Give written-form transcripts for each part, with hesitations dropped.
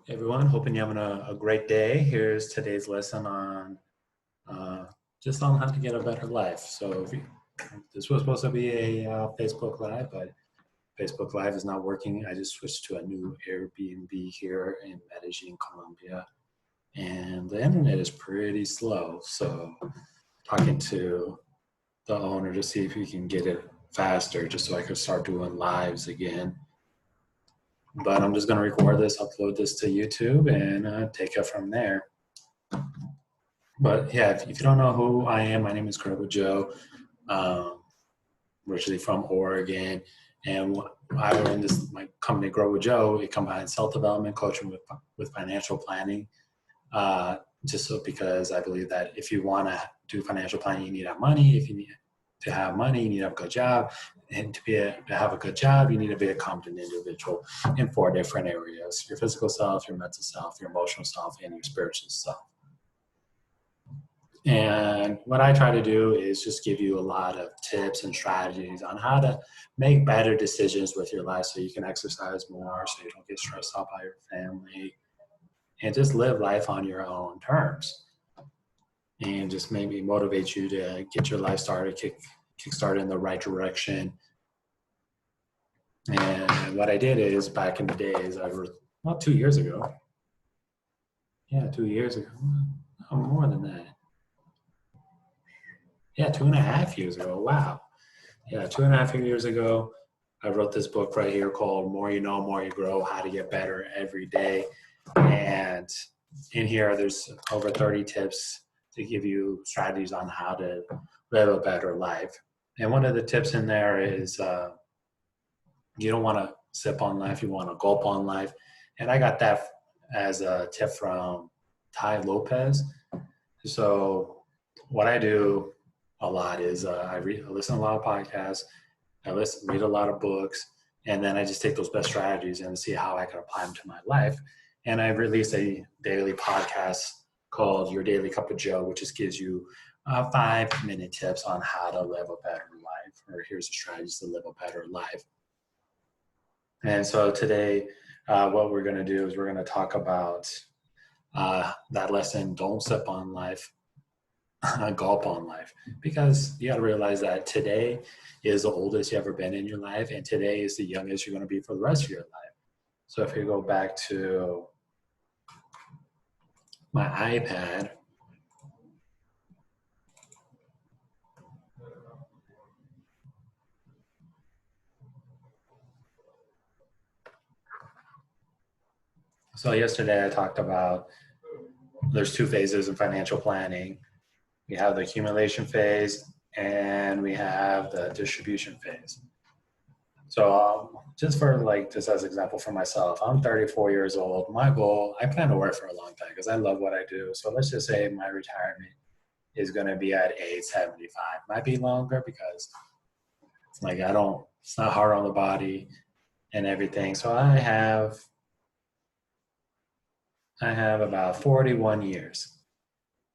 Hey everyone, hoping you're having a great day. Here's today's lesson on uh, just on how to get a better life. This was supposed to be a Facebook Live, but Facebook Live is not working. I just switched to a new Airbnb here in Medellin, Colombia, and the internet is pretty slow. So talking to the owner to see if we can get it faster, just so I could start doing lives again. But I'm just going to record this, upload this to YouTube, and take it from there. But yeah, if you don't know who I am, my name is Greg Joe. Um, Originally from Oregon, and I run my company Grow with Joe. It combines self development coaching with financial planning. Just so because I believe that if you want to do financial planning, you need to have money. If you need to have money, you need to have a good job, and to have a good job, you need to be a competent individual in four different areas: your physical self, your mental self, your emotional self, and your spiritual self. And what I try to do is just give you a lot of tips and strategies on how to make better decisions with your life so you can exercise more, so you don't get stressed out by your family, and just live life on your own terms. And just maybe motivate you to get your life started, kick started in the right direction. And what I did is back in the days, well, 2 years ago. Yeah, 2 years ago. No, more than that. Yeah, 2.5 years ago. Wow. Yeah, 2.5 years ago, I wrote this book right here called More You Know, More You Grow, How to Get Better Every Day. And in here, there's over 30 tips to give you strategies on how to live a better life. And one of the tips in there is you don't want to sip on life, you want to gulp on life. And I got that as a tip from Ty Lopez. So what I do a lot is I listen to a lot of podcasts, read a lot of books, and then I just take those best strategies and see how I can apply them to my life. And I release a daily podcast called Your Daily Cup of Joe, which just gives you 5-minute tips on how to live a better life, or here's the strategies to live a better life. And so today, what we're going to do is we're going to talk about that lesson, don't sip on life, gulp on life, because you got to realize that today is the oldest you ever been in your life, and today is the youngest you're going to be for the rest of your life. So if you go back to my iPad, so yesterday I talked about there's two phases in financial planning. We have the accumulation phase and we have the distribution phase. So just as example for myself, I'm 34 years old. My goal, I plan to work for a long time because I love what I do. So let's just say my retirement is going to be at age 75. Might be longer because it's like it's not hard on the body and everything. So I have about 41 years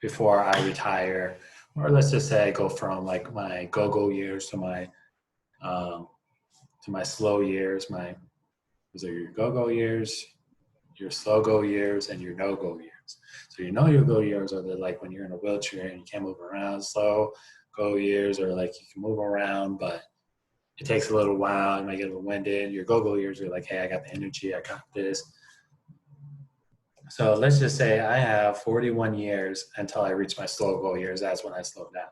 before I retire, or let's just say I go from like my go-go years to my slow years. Those are your go-go years, your slow-go years, and your no-go years. So your no-go years are like when you're in a wheelchair and you can't move around. Slow-go years are like you can move around, but it takes a little while. You might get a little winded. Your go-go years are like, hey, I got the energy, I got this. So let's just say I have 41 years until I reach my slow-go years. That's when I slow down.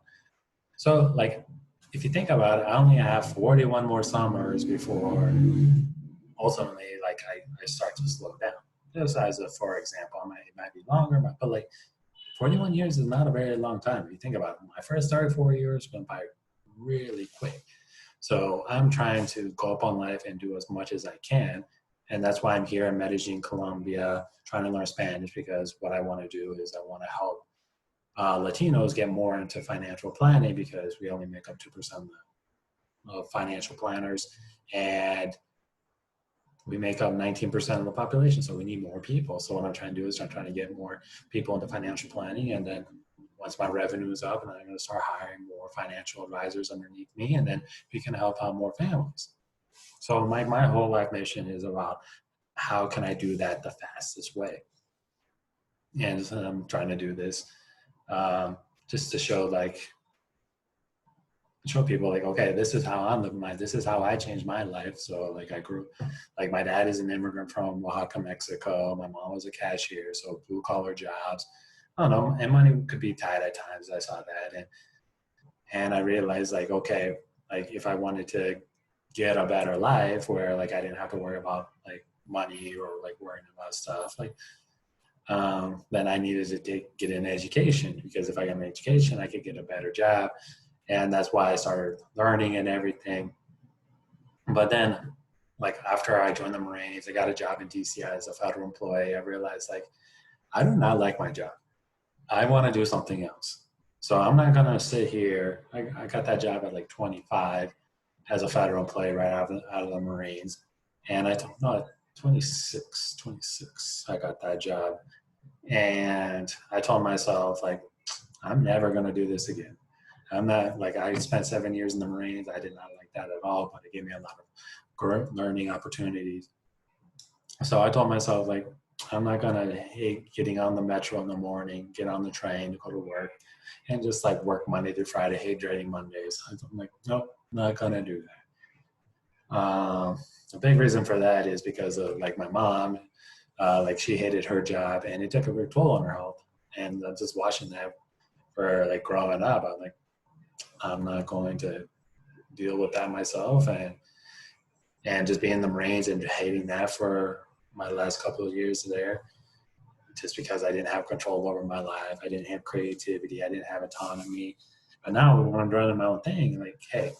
So like, if you think about it, I only have 41 more summers before ultimately like I start to slow down. Just as for example, it might be longer, but like 41 years is not a very long time. If you think about it, my first 34 years went by really quick. So I'm trying to go up on life and do as much as I can. And that's why I'm here in Medellin, Colombia, trying to learn Spanish, because what I want to do is I want to help Latinos get more into financial planning, because we only make up 2% of financial planners, and we make up 19% of the population. So we need more people. So what I'm trying to do is I'm trying to get more people into financial planning. And then once my revenue is up, and I'm going to start hiring more financial advisors underneath me, and then we can help out more families. So my whole life mission is about how can I do that the fastest way? And so I'm trying to do this just to show people like, okay, this is how I'm living this is how I changed my life. So like I grew, like my dad is an immigrant from Oaxaca, Mexico. My mom was a cashier, so blue collar jobs. I don't know, and money could be tight at times. I saw that, and I realized like, okay, like if I wanted to get a better life where like I didn't have to worry about like money or like worrying about stuff, like then I needed to get an education, because if I got an education, I could get a better job. And that's why I started learning and everything. But then, like after I joined the Marines, I got a job in DCI as a federal employee. I realized like I do not like my job. I want to do something else. So I'm not gonna sit here. I got that job at like 25 as a federal employee right out of the Marines, and I told no 26 I got that job, and I told myself like I'm never gonna do this again. I'm not like I spent 7 years in the Marines. I did not like that at all, but it gave me a lot of great learning opportunities. So I told myself like I'm not gonna hate getting on the metro in the morning, get on the train to go to work, and just like work Monday through Friday, hate dreading Mondays. I'm like, nope, not gonna do that. A big reason for that is because of like my mom, like she hated her job and it took a big toll on her health. And I'm just watching that for like growing up. I'm like, I'm not going to deal with that myself, and just being in the Marines and hating that for my last couple of years there, just because I didn't have control over my life. I didn't have creativity. I didn't have autonomy. But now when I'm running my own thing, like, hey,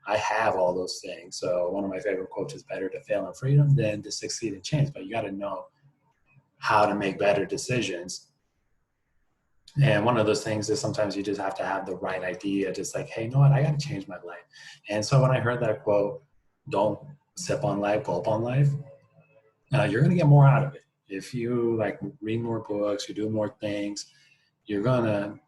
I have all those things. So one of my favorite quotes is better to fail in freedom than to succeed in change. But you got to know how to make better decisions. And one of those things is sometimes you just have to have the right idea, just like, hey, you know what, I got to change my life. And so when I heard that quote, don't sip on life, gulp on life, you're going to get more out of it. If you like read more books, you do more things, you're going to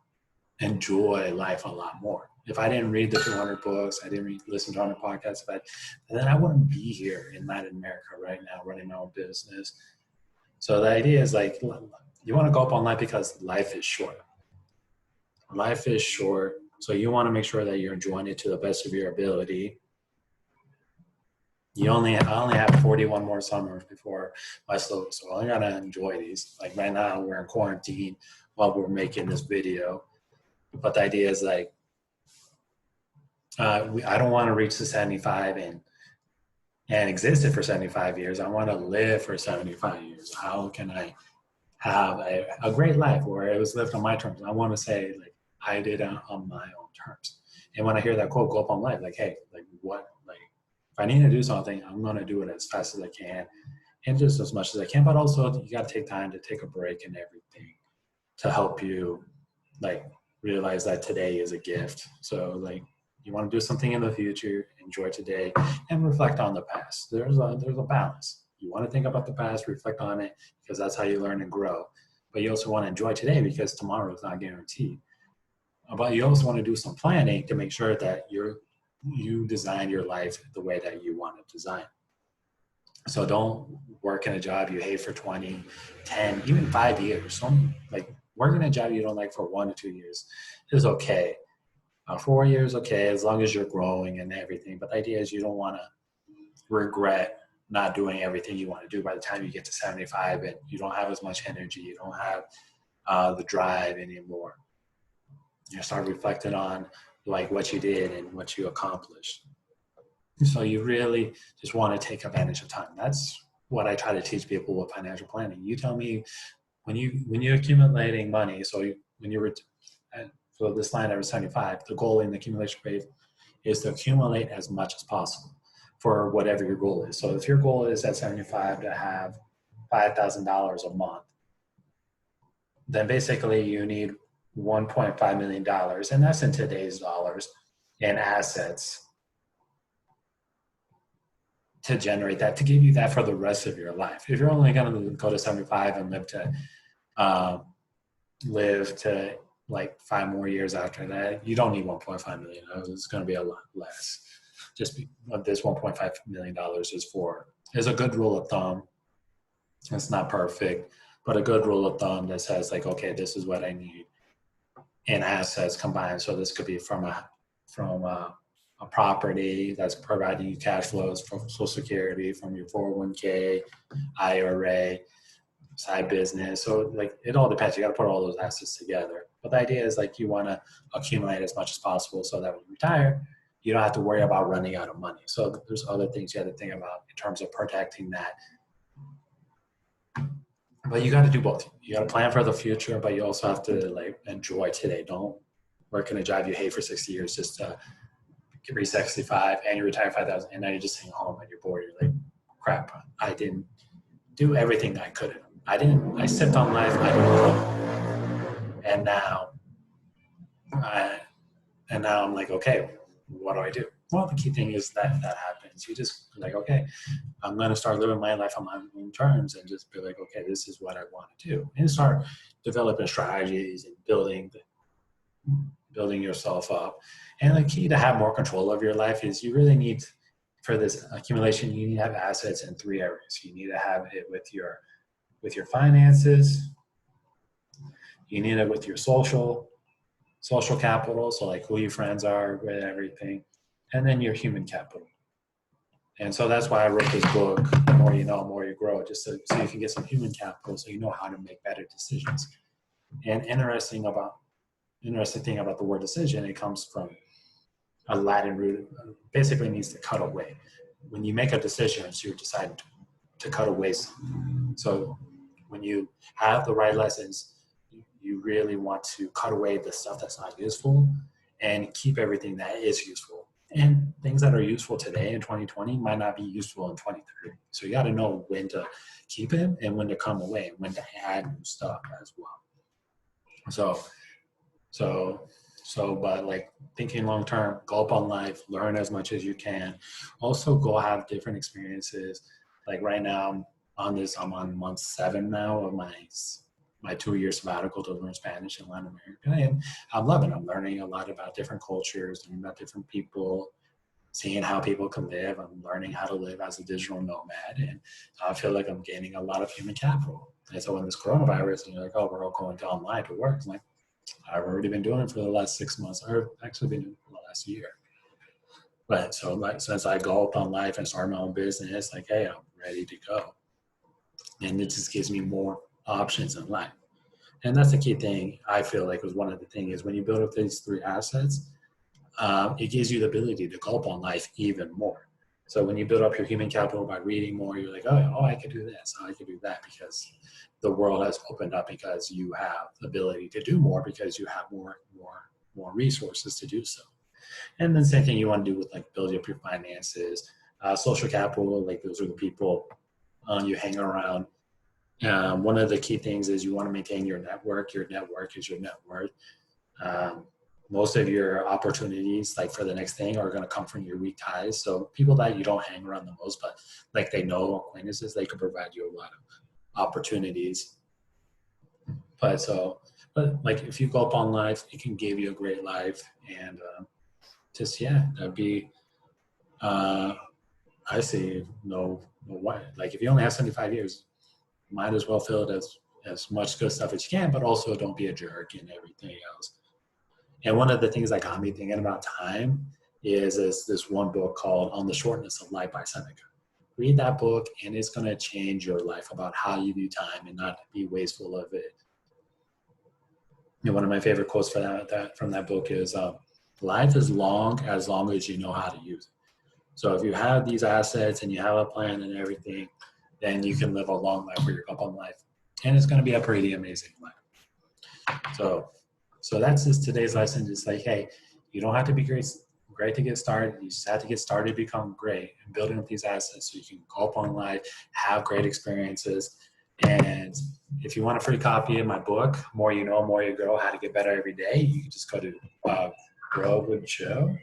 enjoy life a lot more. If I didn't read the 200 books, I didn't listen to 100 podcasts, then I wouldn't be here in Latin America right now running my own business. So the idea is like, you want to go up on life because life is short. Life is short. So you want to make sure that you're enjoying it to the best of your ability. I only have 41 more summers before my slope, so I gotta enjoy these. Like right now, we're in quarantine while we're making this video. But the idea is like, I don't want to reach the 75 and exist it for 75 years. I want to live for 75 years. How can I have a great life where it was lived on my terms? I want to say like I did on my own terms. And when I hear that quote, go up on life, like, hey, like what, like if I need to do something, I'm going to do it as fast as I can and just as much as I can. But also you got to take time to take a break and everything to help you like realize that today is a gift. So like you want to do something in the future, enjoy today, and reflect on the past. There's a balance. You want to think about the past, reflect on it, because that's how you learn and grow. But you also want to enjoy today because tomorrow is not guaranteed. But you also want to do some planning to make sure that you design your life the way that you want to design. So don't work in a job you hate for 20, 10, even 5 years. Don't like working a job you don't like for 1 to 2 years is okay. 4 years, okay, as long as you're growing and everything. But the idea is you don't want to regret not doing everything you want to do by the time you get to 75 and you don't have as much energy, you don't have the drive anymore. You start reflecting on like what you did and what you accomplished. So you really just want to take advantage of time. That's what I try to teach people with financial planning. You tell me when you're accumulating money. So when you were so this line over 75, the goal in the accumulation rate is to accumulate as much as possible for whatever your goal is. So if your goal is at 75 to have $5,000 a month, then basically you need $1.5 million, and that's in today's dollars, in assets to generate that, to give you that for the rest of your life. If you're only going to go to 75 and live to like 5 more years after that, you don't need 1.5 million. It's going to be a lot less. Just this $1.5 million is a good rule of thumb. It's not perfect, but a good rule of thumb that says like, okay, this is what I need in assets combined. So this could be from a property that's providing you cash flows from Social Security, from your 401k, IRA, side business. So like it all depends. You got to put all those assets together. But the idea is like you want to accumulate as much as possible so that when you retire, you don't have to worry about running out of money. So there's other things you have to think about in terms of protecting that. But you got to do both. You got to plan for the future, but you also have to like enjoy today. Don't work in a job you hate for 60 years just to reach 65 and you retire 5,000 and now you're just sitting home and you're bored. You're like, crap, I didn't do everything I could. I stepped on life. I didn't know. And now, I, and now I'm like, okay, what do I do? Well, the key thing is that happens. You just like, okay, I'm going to start living my life on my own terms and just be like, okay, this is what I want to do. And start developing strategies and building yourself up. And the key to have more control of your life is you really need, for this accumulation, you need to have assets in 3 areas. You need to have it with your finances. You need it with your social capital, so like who your friends are, with everything, and then your human capital. And so that's why I wrote this book, The More You Know, The More You Grow, just so you can get some human capital so you know how to make better decisions. And interesting thing about the word decision, it comes from a Latin root, basically means to cut away. When you make a decision, so you're deciding to cut away. So when you have the right lessons, you really want to cut away the stuff that's not useful and keep everything that is useful. And things that are useful today in 2020 might not be useful in 2030. So you got to know when to keep it and when to come away and when to add new stuff as well. But like thinking long term, gulp on life, learn as much as you can. Also go have different experiences. Like right now I'm on month 7 now of my 2-year sabbatical to learn Spanish in Latin America. And I'm loving it. I'm learning a lot about different cultures, learning about different people, seeing how people can live. I'm learning how to live as a digital nomad. And I feel like I'm gaining a lot of human capital. And so when this coronavirus, and you're like, oh, we're all going to online to work. I'm like, I've already been doing it for the last 6 months. I've actually been doing it for the last year. But so like since I gulped on life and started my own business, like, hey, I'm ready to go. And it just gives me more options in life. And that's the key thing I feel like was one of the things is when you build up these 3 assets, it gives you the ability to gulp on life even more. So when you build up your human capital by reading more, you're like, oh, I could do this, I could do that, because the world has opened up, because you have the ability to do more, because you have more resources to do so. And then same thing you want to do with like building up your finances, social capital, like those are the people you hang around. One of the key things is you want to maintain your network. Your network is your net worth. Most of your opportunities, like for the next thing, are going to come from your weak ties. So people that you don't hang around the most, but like they know, acquaintances, they could provide you a lot of opportunities. But like if you go up on life, it can give you a great life. And that'd be, I see no why. Like if you only have 75 years, might as well fill it as much good stuff as you can, but also don't be a jerk and everything else. And one of the things that got me thinking about time is this one book called On the Shortness of Life by Seneca. Read that book and it's going to change your life about how you view time and not be wasteful of it. And one of my favorite quotes from that book is, life is long as you know how to use it. So if you have these assets and you have a plan and everything, then you can live a long life where you're up on life. And it's going to be a pretty amazing life. So that's just today's lesson. Just like, hey, you don't have to be great to get started. You just have to get started to become great and building up these assets so you can go up on life, have great experiences. And if you want a free copy of my book, More You Know, More You Grow, How to Get Better Every Day, you can just go to Grow with Joe.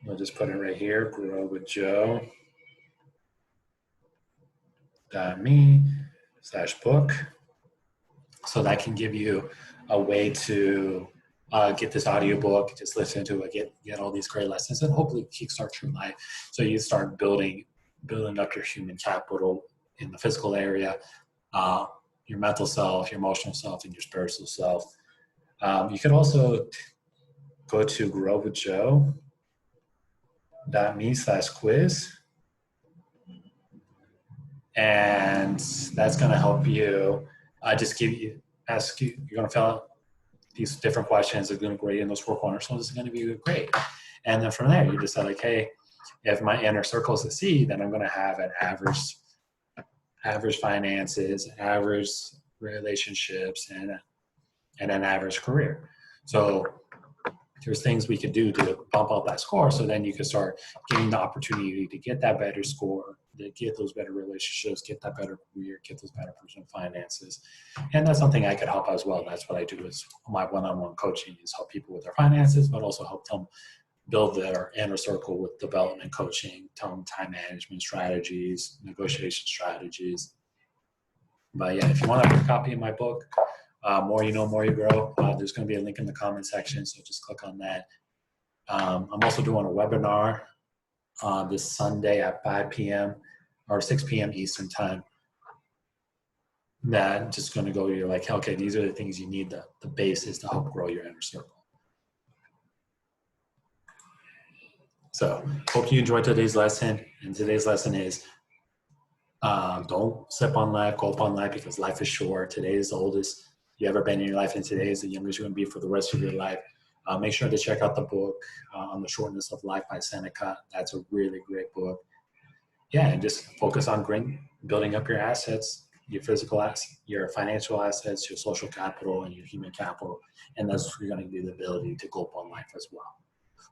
I'll just put it right here, growwithjoe.me/book. So that can give you a way to get this audiobook, just listen to it, get all these great lessons, and hopefully kickstart your life so you start building up your human capital in the physical area, your mental self, your emotional self, and your spiritual self. You could also go to growwithjoe.me/quiz, and that's going to help you. Ask you, you're going to fill out these different questions. They're going to grade in those 4 corners. So this is going to be a grade. And then from there, you decide like, hey, if my inner circle is a C, then I'm going to have an average finances, average relationships, and an average career. So there's things we could do to bump up that score. So then you can start getting the opportunity to get that better score, to get those better relationships, get that better career, get those better personal finances. And that's something I could help as well. That's what I do is my one-on-one coaching is help people with their finances, but also help them build their inner circle with development coaching, tell them time management strategies, negotiation strategies. But yeah, if you want a copy of my book, More You Know, More You Grow, there's going to be a link in the comment section, so just click on that. I'm also doing a webinar this Sunday at 5 p.m. or 6 p.m. Eastern time. That just going to go, you're like, okay, these are the things you need, the basis to help grow your inner circle. So hope you enjoyed today's lesson. And today's lesson is don't sip on life, gulp on life, because life is short. Today is the oldest you ever been in your life, and today is the youngest you're going to be for the rest of your life. Make sure to check out the book on the shortness of life by Seneca. That's a really great book. Yeah, and just focus on building up your assets, your physical assets, your financial assets, your social capital, and your human capital. And that's you're going to give you the ability to gulp on life as well.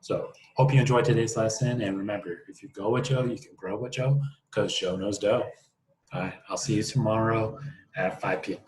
So hope you enjoyed today's lesson. And remember, if you go with Joe, you can grow with Joe, because Joe knows dough. All right, I'll see you tomorrow at 5 p.m.